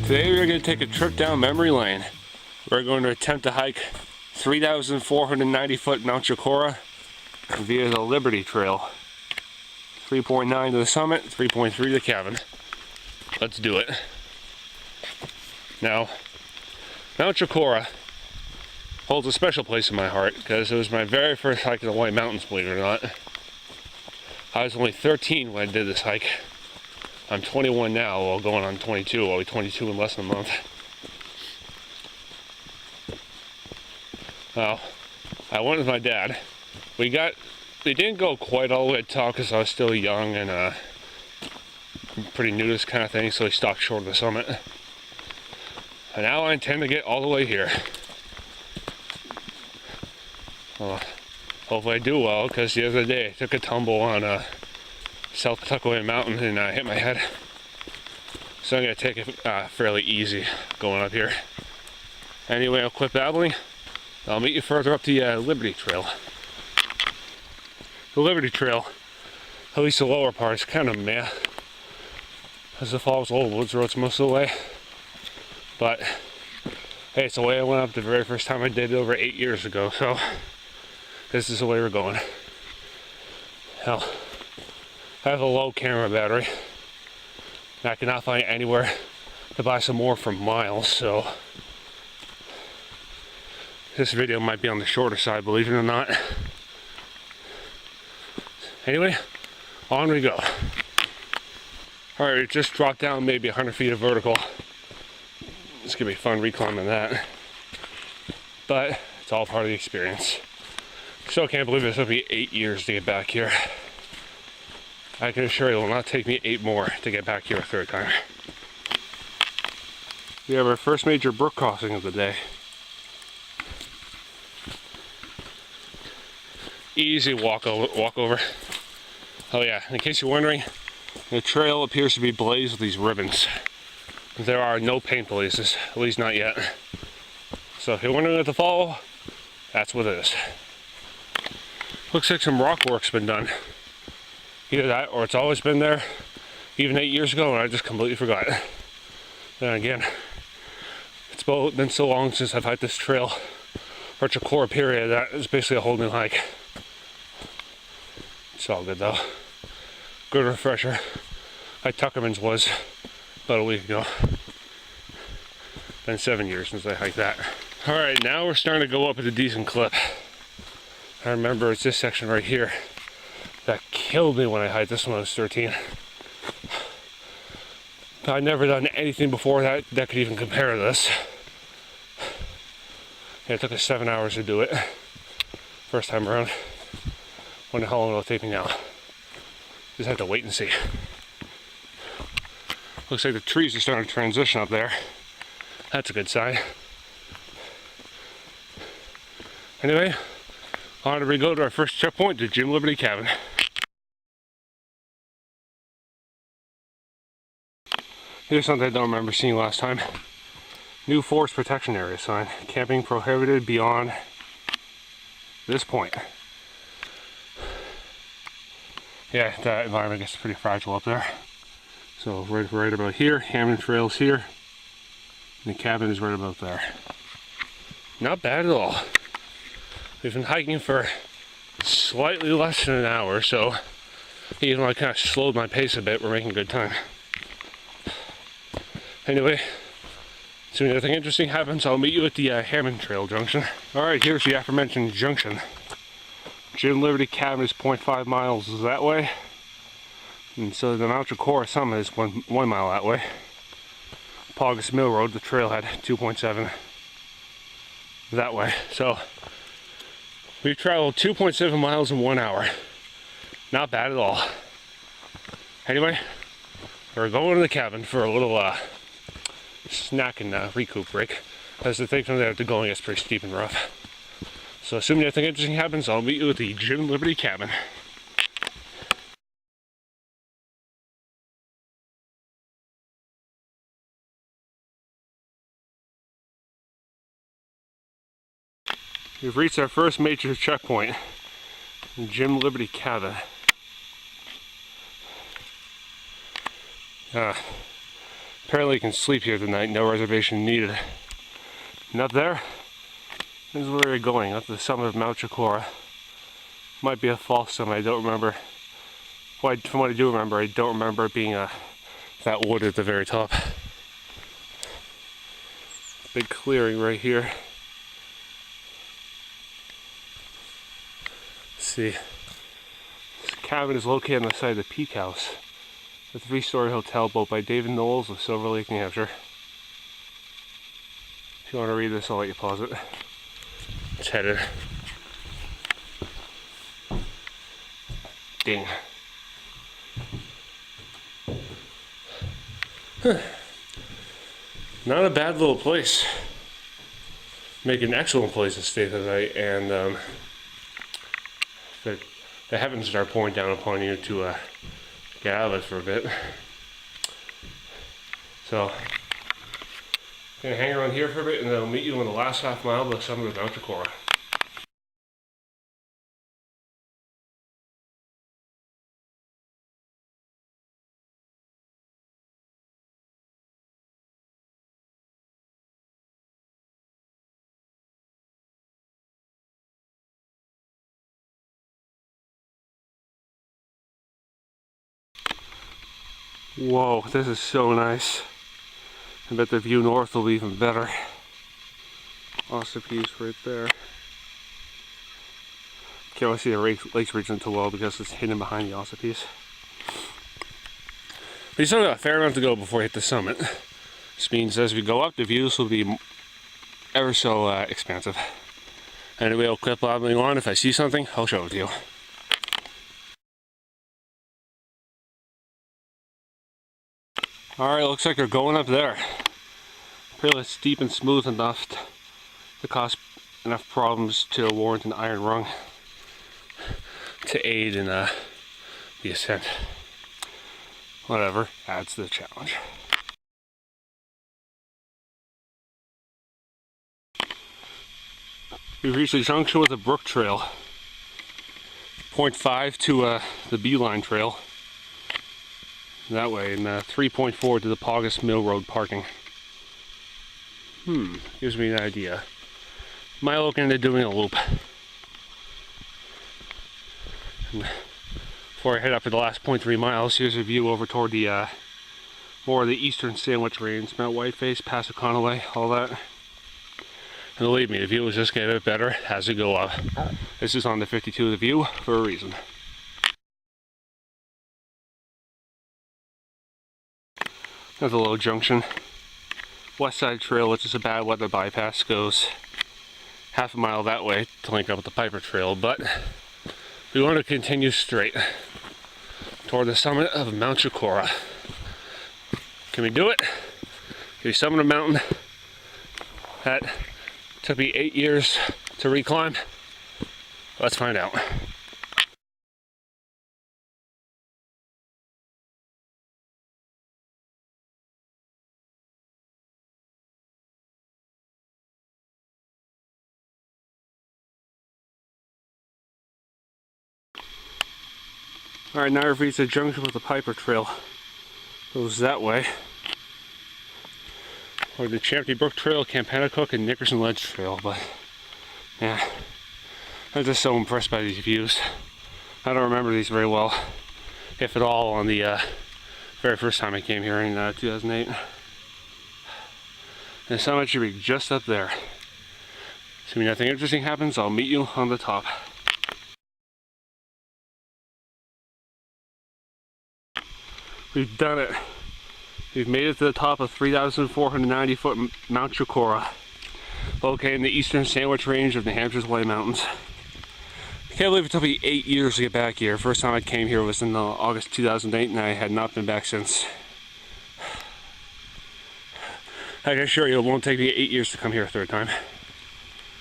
Today we're going to take a trip down memory lane. We're going to attempt to hike 3,490 foot Mount Chocorua via the Liberty Trail. 3.9 to the summit, 3.3 to the cabin. Let's do it. Now, Mount Chocorua holds a special place in my heart because it was my very first hike in the White Mountains, believe it or not. I was only 13 when I did this hike. I'm 21 now, while going on 22. I'll be 22 in less than a month. Well, I went with my dad. We didn't go quite all the way to the top because I was still young and pretty new to this kind of thing, so we stopped short of the summit. And now I intend to get all the way here. Well, hopefully I do well, because the other day I took a tumble on South Tuckaway Mountain and hit my head. So I'm going to take it fairly easy going up here. Anyway, I'll quit babbling. I'll meet you further up the Liberty Trail. The Liberty Trail, at least the lower part, is kind of meh, as it follows old woods roads most of the way. But hey, it's the way I went up the very first time I did it over 8 years ago, so this is the way we're going. Hell, I have a low camera battery. I cannot find anywhere to buy some more for miles, so this video might be on the shorter side, believe it or not. Anyway, on we go. Alright, it just dropped down maybe 100 feet of vertical. It's gonna be fun reclimbing that. But it's all part of the experience. Still can't believe it took me 8 years to get back here. I can assure you it will not take me 8 more to get back here a third time. We have our first major brook crossing of the day. Easy walkover. Oh yeah, in case you're wondering, the trail appears to be blazed with these ribbons. There are no paint blazes, at least not yet. So if you're wondering what to follow, that's what it is. Looks like some rock work's been done. Either that or it's always been there, even 8 years ago, and I just completely forgot. Then again, it's been so long since I've hiked this trail, or Chocorua period, that is basically a whole new hike. It's all good though. Good refresher. Like Tuckerman's was about a week ago. Been 7 years since I hiked that. Alright, now we're starting to go up at a decent clip. I remember it's this section right here that killed me when I hiked this when I was 13. I'd never done anything before that could even compare to this. Yeah, it took us 7 hours to do it. First time around. Wonder how long it'll take me now. Just have to wait and see. Looks like the trees are starting to transition up there. That's a good sign. Anyway, on we go to our first checkpoint, the Jim Liberty Cabin. Here's something I don't remember seeing last time. New forest protection area sign. Camping prohibited beyond this point. Yeah, that environment gets pretty fragile up there. So right about here, Hampton Trail's here. And the cabin is right about there. Not bad at all. We've been hiking for slightly less than an hour, so even though I kind of slowed my pace a bit, we're making good time. Anyway, as soon as anything interesting happens, I'll meet you at the Hampton Trail junction. Alright, here's the aforementioned junction. Jim Liberty Cabin is 0.5 miles that way. And so the Mount Chocorua summit is 1 mile that way. Paugus Mill Road, the trailhead, 2.7 that way. So we've traveled 2.7 miles in 1 hour. Not bad at all. Anyway, we're going to the cabin for a little snack and recoup break, as the thing from there to going is pretty steep and rough. So assuming anything interesting happens, I'll meet you at the Jim Liberty Cabin. We've reached our first major checkpoint, Jim Liberty Cabin. Apparently you can sleep here tonight, no reservation needed. And up there, this is where we're going, up to the summit of Mount Chocorua. Might be a false summit, I don't remember. Well, from what I do remember, I don't remember it being that wood at the very top. Big clearing right here. Let's see. This cabin is located on the side of the Peak House, a 3-story hotel built by David Knowles of Silver Lake, New Hampshire. If you want to read this, I'll let you pause it. It's headed. Ding. Not a bad little place. Make an excellent place to stay tonight, and the heavens start pouring down upon you to get out of it for a bit. So, gonna hang around here for a bit, and then I'll meet you on the last half mile of the summit of Mount Chocorua. Whoa, this is so nice. I bet the view north will be even better. Ossipes right there. Can't really see the lakes region too well because it's hidden behind the Ossipes. But you still got a fair amount to go before you hit the summit. This means as we go up, the views will be ever so expansive. Anyway, I'll clip blabbing on. If I see something, I'll show it to you. Alright, looks like we're going up there. Pretty steep and smooth enough to cause enough problems to warrant an iron rung to aid in the ascent. Whatever, adds to the challenge. We've reached the junction with the Brook Trail. 0.5 to the Beeline Trail. That way, and 3.4 to the Paugus Mill Road parking. Gives me an idea. Might look into doing a loop. And before I head up for the last 0.3 miles, here's a view over toward the more of the eastern Sandwich Range, Mount Whiteface, Passaconaway, all that. And believe me, the view is just getting a bit better as we go up. This is on the 52 of the view for a reason. There's a little junction. West Side Trail, which is a bad weather bypass, goes half a mile that way to link up with the Piper Trail, but we want to continue straight toward the summit of Mount Chocorua. Can we do it? Can we summit a mountain that took me 8 years to reclimb? Let's find out. Alright, now we've reached the junction with the Piper Trail. Goes that way. Or the Champney Brook Trail, Campanacook, and Nickerson Ledge Trail, but yeah, I'm just so impressed by these views. I don't remember these very well, if at all, on the very first time I came here in 2008. The summit should be just up there. Assuming nothing interesting happens, I'll meet you on the top. We've done it. We've made it to the top of 3,490 foot Mount Chocorua, located in the eastern Sandwich Range of New Hampshire's White Mountains. I can't believe it took me 8 years to get back here. First time I came here was in August 2008, and I had not been back since. I can assure you it won't take me 8 years to come here a third time.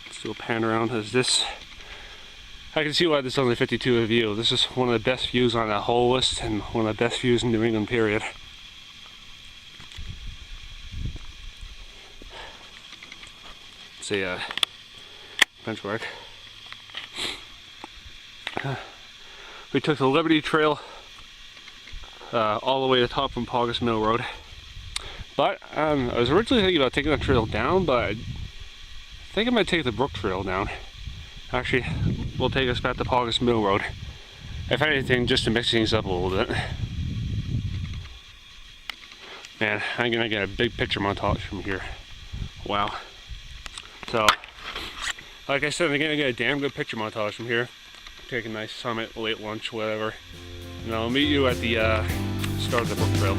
Let's do a pan around as this. I can see why this is only 52 of view. This is one of the best views on that whole list, and one of the best views in New England, period. It's a benchmark. We took the Liberty Trail all the way to the top from Paugus Mill Road. But I was originally thinking about taking the trail down, but I think I might take the Brook Trail down. Actually, we'll take us back to Paugus Mill Road. If anything, just to mix things up a little bit. Man, I'm gonna get a big picture montage from here. Wow. So, like I said, I'm gonna get a damn good picture montage from here. Take a nice summit, late lunch, whatever. And I'll meet you at the start of the Brook Trail.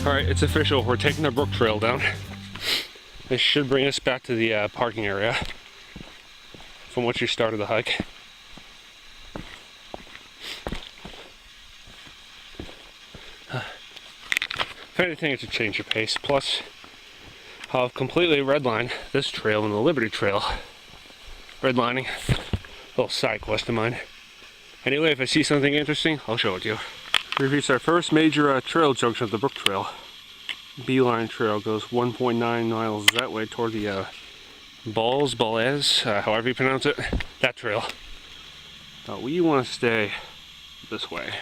Alright, it's official. We're taking the Brook Trail down. This should bring us back to the parking area from which we started the hike. If anything, it's a change of pace. Plus, I'll completely redline this trail and the Liberty Trail. Redlining, a little side quest of mine. Anyway, if I see something interesting, I'll show it to you. We've reached our first major trail junction of the Brook Trail. Beeline Trail goes 1.9 miles that way toward the Balls, however you pronounce it, that trail. But we want to stay this way.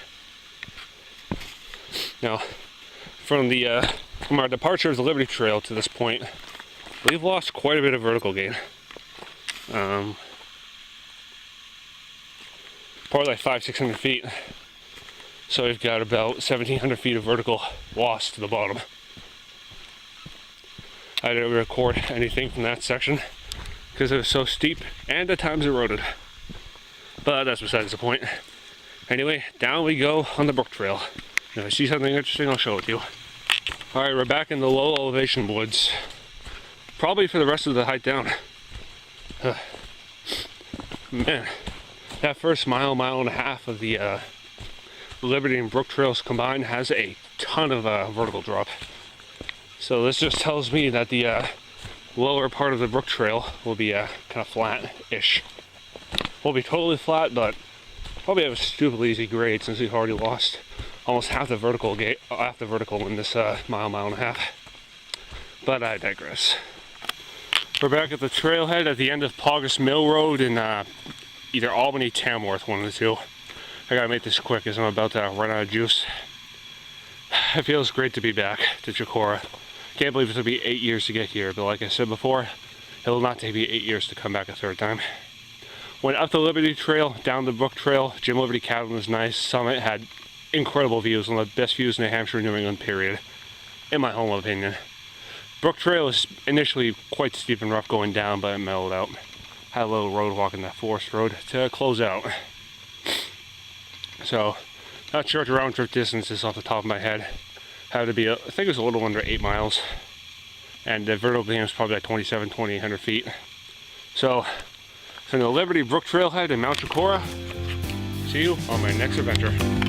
Now, from our departure of the Liberty Trail to this point, we've lost quite a bit of vertical gain. Probably like 500-600 feet. So we've got about 1,700 feet of vertical loss to the bottom. I didn't record anything from that section because it was so steep and at times eroded. But that's besides the point. Anyway, down we go on the Brook Trail. If I see something interesting, I'll show it to you. Alright, we're back in the low elevation woods. Probably for the rest of the hike down. Man, that first mile and a half of the Liberty and Brook Trails combined has a ton of vertical drop. So this just tells me that the lower part of the Brook Trail will be kind of flat-ish. Won't be totally flat, but probably have a stupidly easy grade since we've already lost almost half the vertical in this mile and a half. But I digress. We're back at the trailhead at the end of Paugus Mill Road in either Albany, Tamworth, one of the two. I gotta make this quick as I'm about to run out of juice. It feels great to be back to Chocorua. Can't believe it'll be 8 years to get here, but like I said before, it will not take me 8 years to come back a third time. Went up the Liberty Trail, down the Brook Trail. Jim Liberty Cabin was nice. Summit had incredible views, one of the best views in the Hampshire and New England period, in my humble opinion. Brook Trail was initially quite steep and rough going down, but it mellowed out. Had a little road walking that forest road to close out. So, not sure what the round trip distance is off the top of my head. Had to be, I think it was a little under 8 miles. And the vertical beam is probably like 2,800 feet. So the Liberty Brook Trailhead in Mount Chocorua. See you on my next adventure.